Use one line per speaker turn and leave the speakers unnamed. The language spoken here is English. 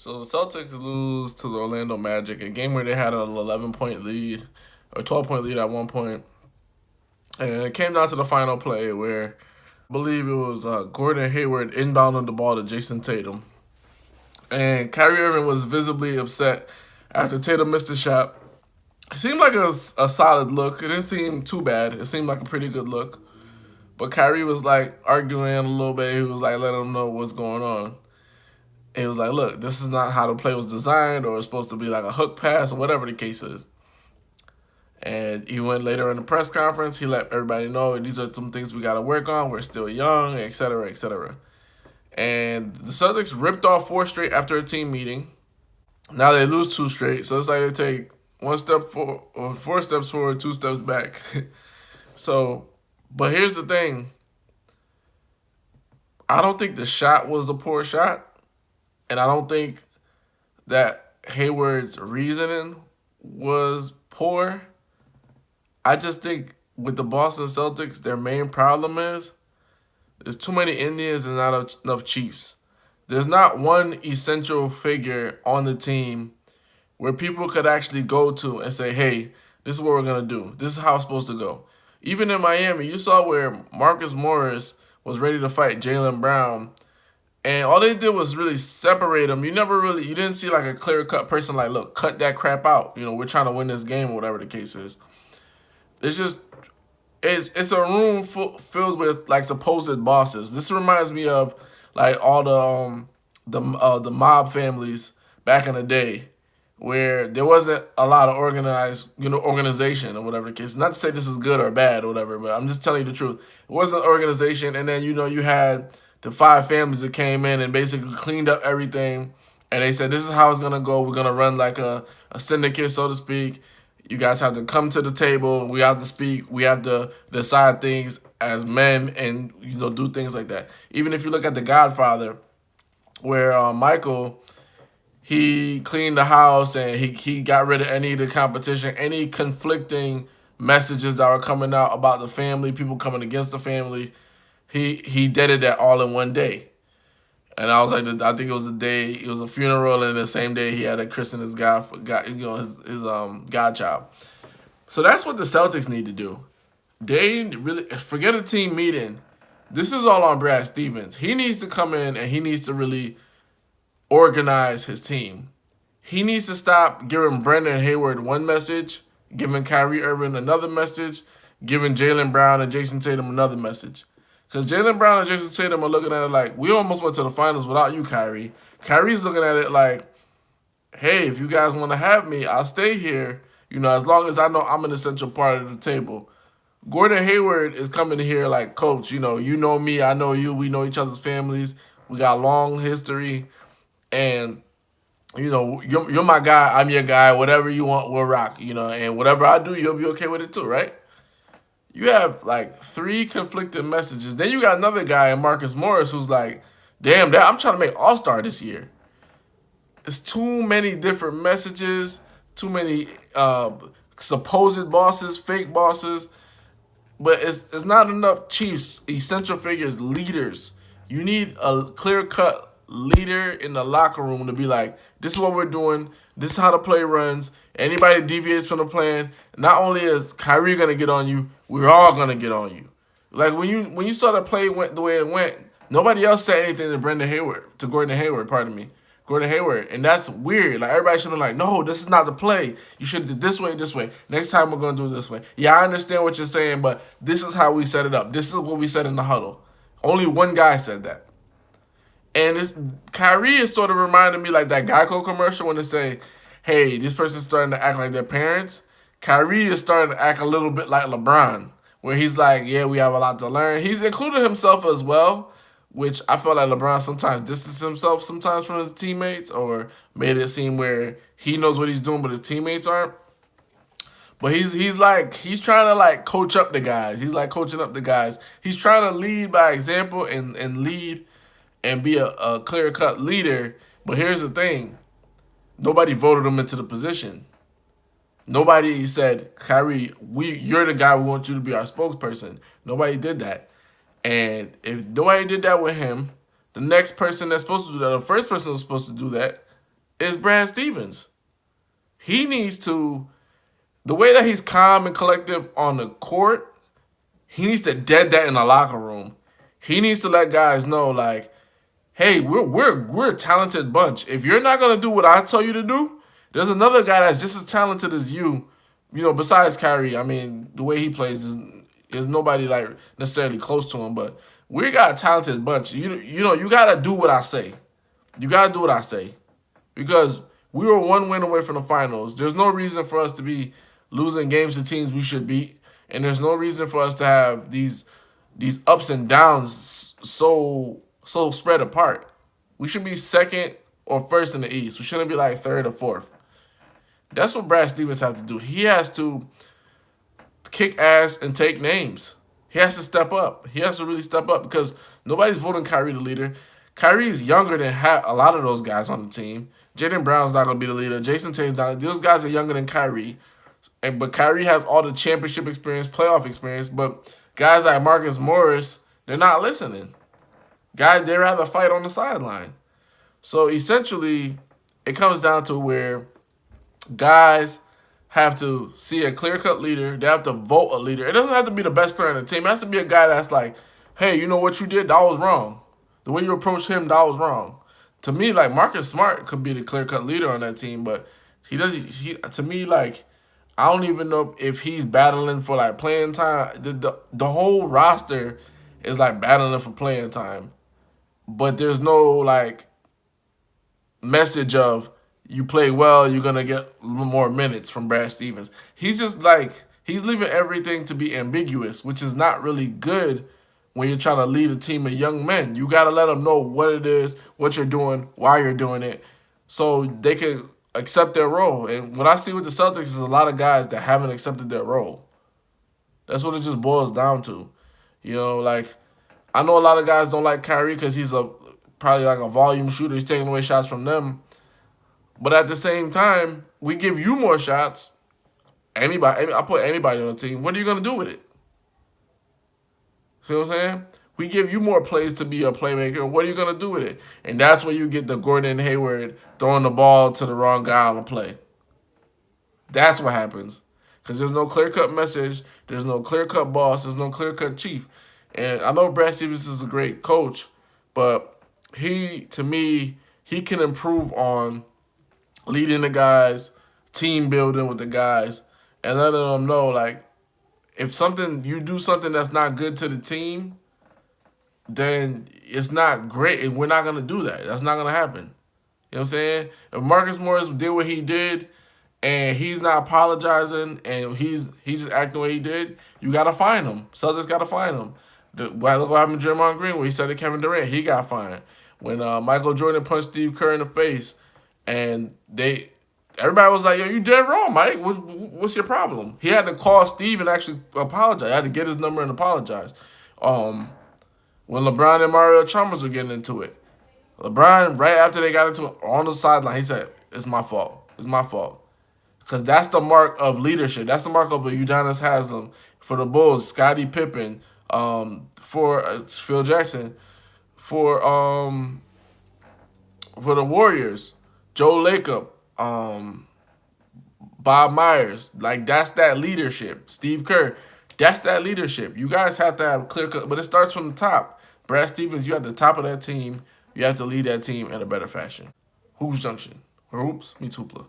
So the Celtics lose to the Orlando Magic, a game where they had an 11-point lead or 12-point lead at one point. And it came down to the final play where I believe it was Gordon Hayward inbounding the ball to Jason Tatum. And Kyrie Irving was visibly upset after Tatum missed a shot. It seemed like a solid look. It didn't seem too bad. It seemed like a pretty good look. But Kyrie was like arguing a little bit. He was like letting him know what's going on. And he was like, look, this is not how the play was designed, or it's supposed to be like a hook pass or whatever the case is. And he went later in the press conference. He let everybody know these are some things we got to work on. We're still young, et cetera, et cetera. And the Celtics ripped off 4 straight after a team meeting. Now they lose 2 straight. So it's like they take 4 steps forward, 2 steps back. So, but here's the thing. I don't think the shot was a poor shot. And I don't think that Hayward's reasoning was poor. I just think with the Boston Celtics, their main problem is there's too many Indians and not enough Chiefs. There's not one essential figure on the team where people could actually go to and say, hey, this is what we're going to do. This is how it's supposed to go. Even in Miami, you saw where Marcus Morris was ready to fight Jaylen Brown, and all they did was really separate them. You didn't see like a clear-cut person like, look, cut that crap out. We're trying to win this game or whatever the case is. It's a room filled with like supposed bosses. This reminds me of like all the mob families back in the day, where there wasn't a lot of organization or whatever the case. Not to say this is good or bad or whatever, but I'm just telling you the truth. It wasn't organization, and then you had the 5 families that came in and basically cleaned up everything, and they said this is how it's gonna go. We're gonna run like a syndicate, so to speak. You guys have to come to the table. We have to speak. We have to decide things as men, and do things like that. Even if you look at The Godfather, where Michael, he cleaned the house and he got rid of any of the competition, any conflicting messages that were coming out about the family, people coming against the family. He did that all in one day. And I was like, I think it was the day, it was a funeral, and the same day he had to christen his his godchild. So that's what the Celtics need to do. They really forget a team meeting. This is all on Brad Stevens. He needs to come in and he needs to really organize his team. He needs to stop giving Brendan Hayward one message, giving Kyrie Irving another message, giving Jaylen Brown and Jason Tatum another message. Because Jaylen Brown and Jason Tatum are looking at it like, we almost went to the finals without you, Kyrie. Kyrie's looking at it like, hey, if you guys want to have me, I'll stay here, as long as I know I'm an essential part of the table. Gordon Hayward is coming here like, coach, you know me, I know you, we know each other's families, we got long history, and, you're my guy, I'm your guy, whatever you want, we'll rock, and whatever I do, you'll be okay with it too, right? You have like 3 conflicting messages. Then you got another guy, Marcus Morris, who's like, damn, I'm trying to make All-Star this year. It's too many different messages, too many supposed bosses, fake bosses, but it's not enough Chiefs, essential figures, leaders. You need a clear-cut leader in the locker room to be like, this is what we're doing, this is how the play runs. Anybody deviates from the plan, not only is Kyrie gonna get on you, we're all gonna get on you. Like when you saw the play went the way it went, nobody else said anything to Gordon Hayward, and that's weird. Like everybody should have been like, no, this is not the play. You should have did this way. Next time we're gonna do it this way. Yeah, I understand what you're saying, but this is how we set it up. This is what we said in the huddle. Only one guy said that. And Kyrie is sort of reminding me like that Geico commercial when they say, hey, this person's starting to act like their parents. Kyrie is starting to act a little bit like LeBron, where he's like, yeah, we have a lot to learn. He's included himself as well, which I feel like LeBron sometimes distances himself sometimes from his teammates, or made it seem where he knows what he's doing, but his teammates aren't. But he's trying to like coach up the guys. He's like coaching up the guys. He's trying to lead by example and lead and be a clear-cut leader. But here's the thing. Nobody voted him into the position. Nobody said, Kyrie, you're the guy, we want you to be our spokesperson. Nobody did that. And if nobody did that with him, the next person that's supposed to do that, the first person that's supposed to do that, is Brad Stevens. He needs to, the way that he's calm and collective on the court, he needs to dead that in the locker room. He needs to let guys know, like, hey, we're a talented bunch. If you're not gonna do what I tell you to do, there's another guy that's just as talented as you. You know, besides Kyrie. I mean, the way he plays is nobody like necessarily close to him. But we got a talented bunch. You know, you gotta do what I say. You gotta do what I say, because we were one win away from the finals. There's no reason for us to be losing games to teams we should beat, and there's no reason for us to have these ups and downs so spread apart. We should be second or first in the East. We shouldn't be like third or fourth. That's what Brad Stevens has to do. He has to kick ass and take names. He has to step up. He has to really step up, because nobody's voting Kyrie the leader. Kyrie is younger than a lot of those guys on the team. Jaylen Brown's not going to be the leader. Jason Tatum's not. Those guys are younger than Kyrie. But Kyrie has all the championship experience, playoff experience. But guys like Marcus Morris, they're not listening. Guys, they'd rather fight on the sideline. So essentially, it comes down to where guys have to see a clear-cut leader. They have to vote a leader. It doesn't have to be the best player on the team. It has to be a guy that's like, hey, you know what you did? That was wrong. The way you approached him, that was wrong. To me, like, Marcus Smart could be the clear-cut leader on that team, but to me, like, I don't even know if he's battling for, like, playing time. The whole roster is, like, battling for playing time. But there's no, like, message of, you play well, you're going to get more minutes from Brad Stevens. He's just, like, he's leaving everything to be ambiguous, which is not really good when you're trying to lead a team of young men. You got to let them know what it is, what you're doing, why you're doing it, so they can accept their role. And what I see with the Celtics is a lot of guys that haven't accepted their role. That's what it just boils down to. You know, like, I know a lot of guys don't like Kyrie because he's probably like a volume shooter. He's taking away shots from them. But at the same time, we give you more shots. I put anybody on the team. What are you going to do with it? See what I'm saying? We give you more plays to be a playmaker. What are you going to do with it? And that's where you get the Gordon Hayward throwing the ball to the wrong guy on the play. That's what happens. Because there's no clear-cut message. There's no clear-cut boss. There's no clear-cut chief. And I know Brad Stevens is a great coach, but to me, he can improve on leading the guys, team building with the guys, and letting them know, like, if you do something that's not good to the team, then it's not great, and we're not going to do that. That's not going to happen. You know what I'm saying? If Marcus Morris did what he did, and he's not apologizing, and he's just acting the way he did, you got to fine him. Celtics got to fine him. Look what happened to Draymond Green when he said to Kevin Durant. He got fined. When Michael Jordan punched Steve Kerr in the face, and everybody was like, yo, you dead wrong, Mike. What's your problem? He had to call Steve and actually apologize. I had to get his number and apologize. When LeBron and Mario Chalmers were getting into it, LeBron, right after they got into it, on the sideline, he said, it's my fault. It's my fault. Because that's the mark of leadership. That's the mark of a Udonis Haslem. For the Bulls, Scottie Pippen, for Phil Jackson, for the Warriors, Joe Lacob, Bob Myers. Like, that's that leadership. Steve Kerr, that's that leadership. You guys have to have clear cut, but it starts from the top. Brad Stevens, you're at the top of that team. You have to lead that team in a better fashion. Hoops Junction. Where hoops meets hoopla.